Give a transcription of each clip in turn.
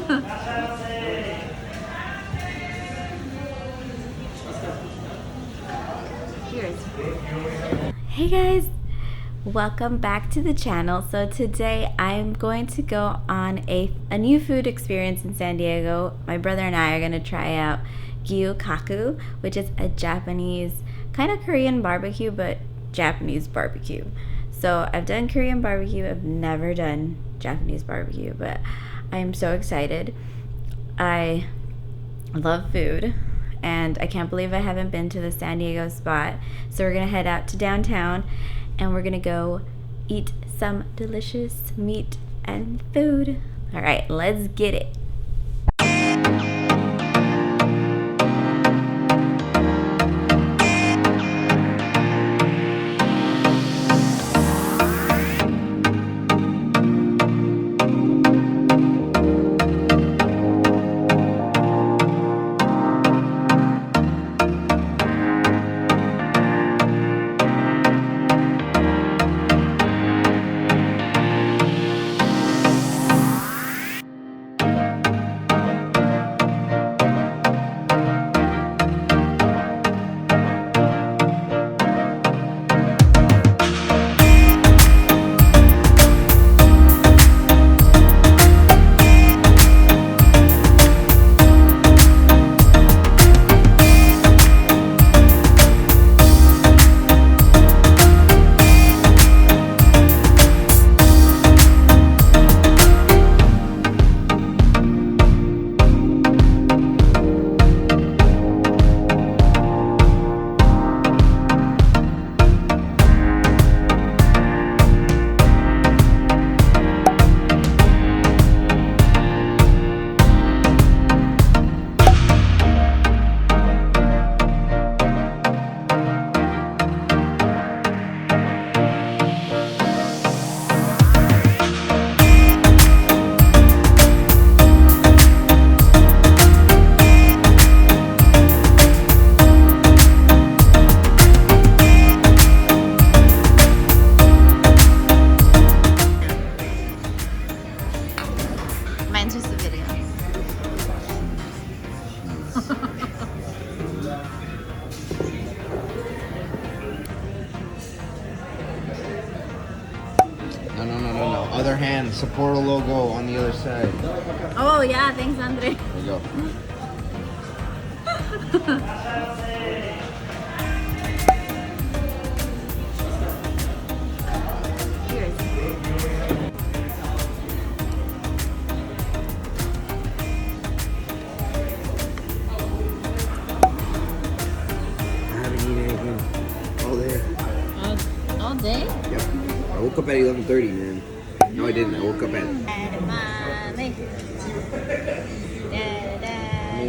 Cheers. Hey guys, welcome back to the channel. So today I'm going to go on a new food experience in San Diego. My brother and I are going to try out Gyu-Kaku, which is a Japanese, kind of Korean barbecue, but Japanese barbecue. So I've done Korean barbecue, I've never done Japanese barbecue, but I am so excited. I love food, and I can't believe I haven't been to the San Diego spot. So we're gonna head out to downtown and we're gonna go eat some delicious meat and food. All right, let's get it. Mine's just a video. No. Other hand, Sapporo logo on the other side. Oh yeah, thanks Andre. There you go. Cheers. I haven't eaten anything all day. All day? Yep. I woke up at 11:30, man. No, I didn't. I woke up at...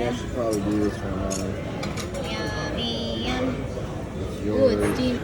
I should probably do this for a moment. It's yours. Ooh, it's steamed.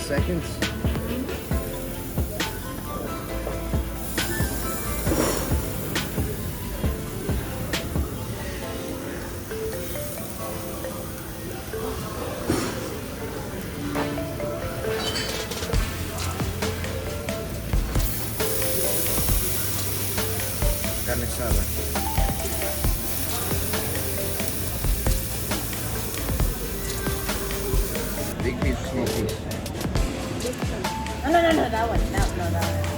seconds. Carne asada. Big piece, small piece. No, that one. No, that one.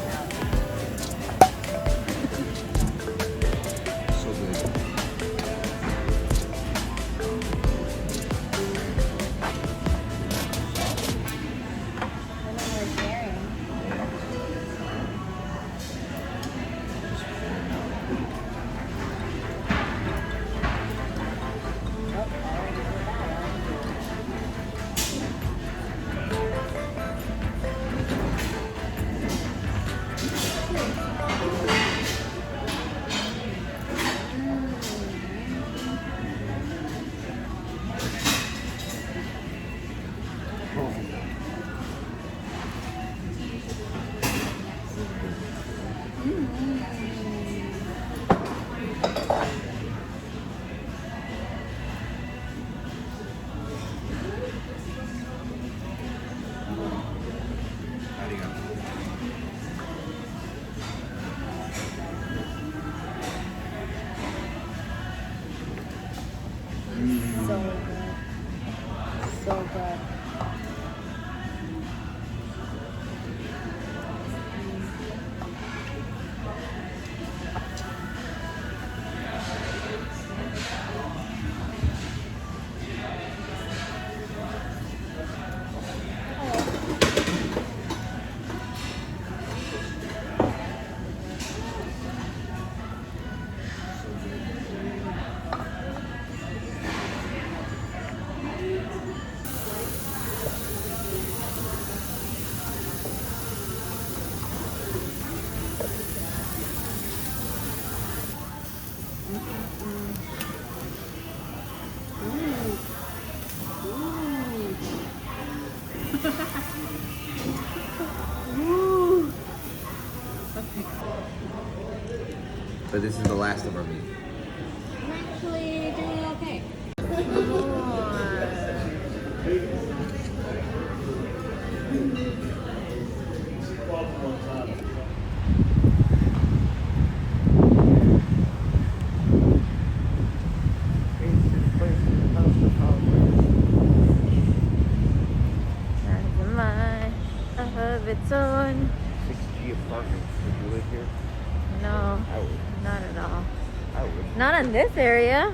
So good. So good. So good. But this is the last of our meat. I'm actually doing okay. Has a mind of its own. 6G apartments. Would you live here? No, I would. not at all. I would. Not in this area.